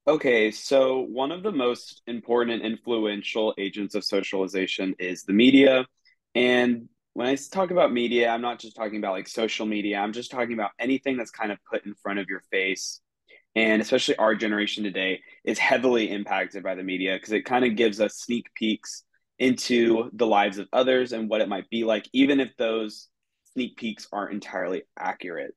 Okay, so one of the most important and influential agents of socialization is the media. And when I talk about media, I'm not just talking about like social media, I'm just talking about anything that's kind of put in front of your face. And especially our generation today is heavily impacted by the media because it kind of gives us sneak peeks into the lives of others and what it might be like, even if those sneak peeks aren't entirely accurate.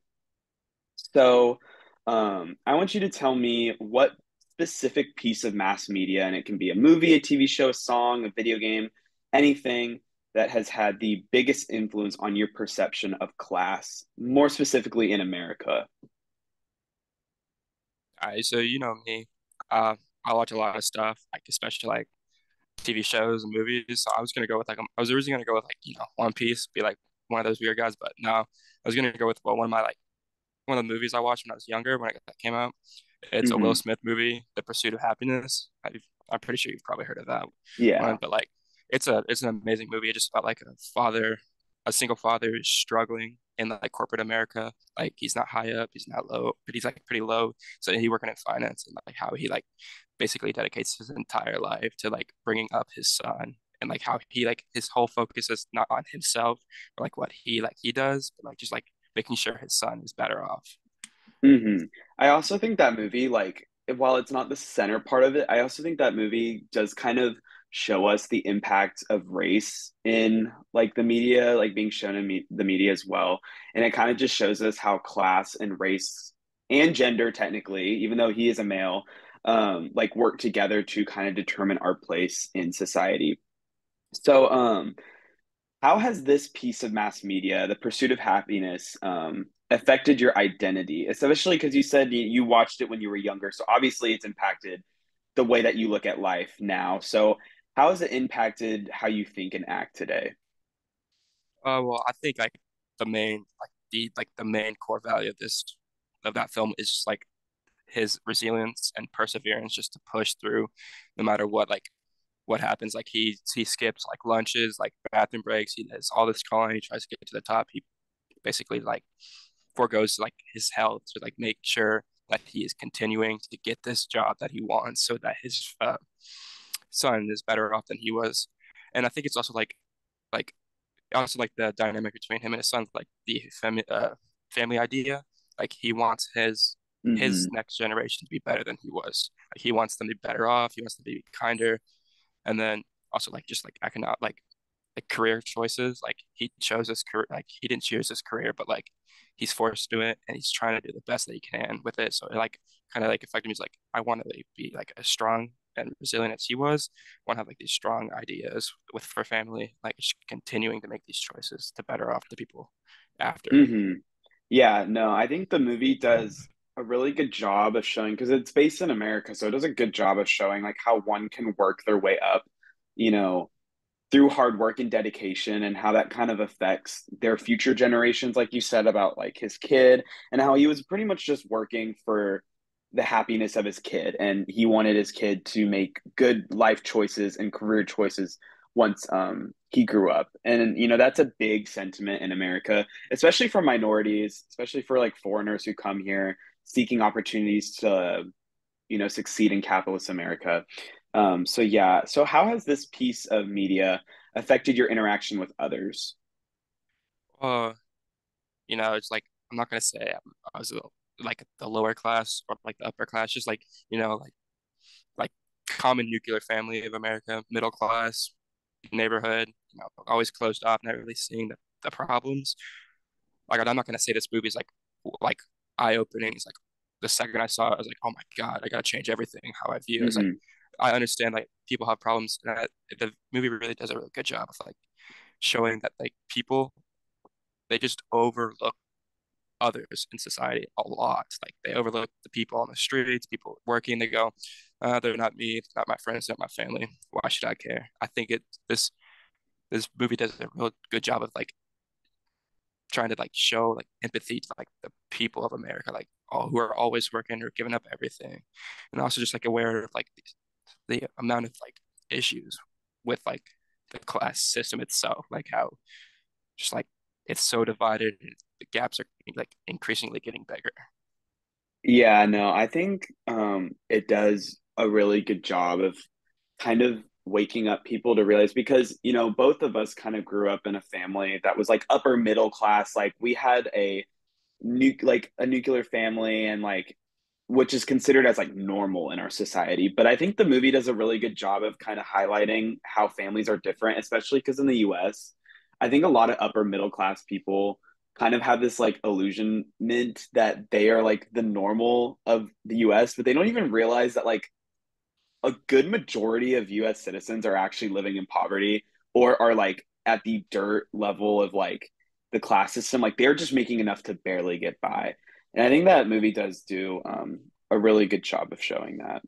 So, I want you to tell me what specific piece of mass media, and it can be a movie, a TV show, a song, a video game, anything that has had the biggest influence on your perception of class, more specifically in America. All right, so you know me. Uh, I watch a lot of stuff, like especially like TV shows and movies. So I was gonna go with I was originally gonna go with One Piece, be like one of those weird guys, but no, I was gonna go with one of my one of the movies I watched when I was younger when it came out. It's a Will Hmm. Smith movie, The Pursuit of Happiness. I'm pretty sure you've probably heard of that one, Yeah. but like it's an amazing movie. It's just about like a single father who's struggling in like corporate America. Like he's not high up, he's not low, but he's like pretty low. So he working in finance and like how he like basically dedicates his entire life to like bringing up his son and like how he like his whole focus is not on himself or like what he does, but like just like making sure his son is better off. Hmm. I also think that movie, like, while it's not the center part of it, I also think that movie does kind of show us the impact of race in like the media, like being shown in the media as well. And it kind of just shows us how class and race and gender, technically, even though he is a male, like work together to kind of determine our place in society. So, how has this piece of mass media, the pursuit of happiness, affected your identity? Especially because you said you watched it when you were younger. So obviously it's impacted the way that you look at life now. So how has it impacted how you think and act today? Well, I think like the main core value of this of that film is just like his resilience and perseverance just to push through no matter what happens. Like he skips like lunches, like bathroom breaks, he does all this calling, he tries to get to the top. He basically like foregoes like his health to like make sure that he is continuing to get this job that he wants so that his son is better off than he was. And I think it's like also like the dynamic between him and his son, like the family idea. Like he wants his Hmm. next generation to be better than he was. Like he wants them to be better off. He wants them to be kinder, and then also like just like economic like career choices. Like he chose his career. Like he didn't choose his career, but like he's forced to do it, and he's trying to do the best that he can with it. So it like kind of like affected me. Is like I want to like, be like as strong and resilient as he was. I want to have like these strong ideas with for family, like just continuing to make these choices to better off the people after. Hmm. Yeah, no, I think the movie does a really good job of showing because it's based in America, so it does a good job of showing like how one can work their way up, you know, through hard work and dedication and how that kind of affects their future generations, like you said about like his kid and how he was pretty much just working for the happiness of his kid and he wanted his kid to make good life choices and career choices once he grew up. And that's a big sentiment in America, especially for minorities, especially for like foreigners who come here seeking opportunities to succeed in capitalist America. So yeah, so how has this piece of media affected your interaction with others? Uh, it's like I'm not gonna say I was like the lower class or like the upper class, just like like common nuclear family of America, middle class neighborhood, always closed off, not really seeing the problems. Like I'm not gonna say this movie is like eye opening. It's like the second I saw it, I was like, oh my God, I gotta change everything how I view it. It's like Hmm. I understand like people have problems, and the movie really does a really good job of like showing that like people they just overlook others in society a lot. Like they overlook the people on the streets, people working. They go, they're not me, it's not my friends, not my family. Why should I care? I think this movie does a real good job of like trying to like show like empathy to like the people of America, like all who are always working or giving up everything, and also just like aware of like the amount of like issues with like the class system itself, like how just like it's so divided, and the gaps are like increasingly getting bigger. Yeah, no, I think it does a really good job of kind of waking up people to realize because, both of us kind of grew up in a family that was like upper middle class. Like we had a nuclear family and like which is considered as like normal in our society. But I think the movie does a really good job of kind of highlighting how families are different, especially because in the US, I think a lot of upper middle class people kind of have this like illusionment that they are like the normal of the US, but they don't even realize that like a good majority of US citizens are actually living in poverty or are like at the dirt level of like the class system. Like they're just making enough to barely get by. And I think that movie does do a really good job of showing that.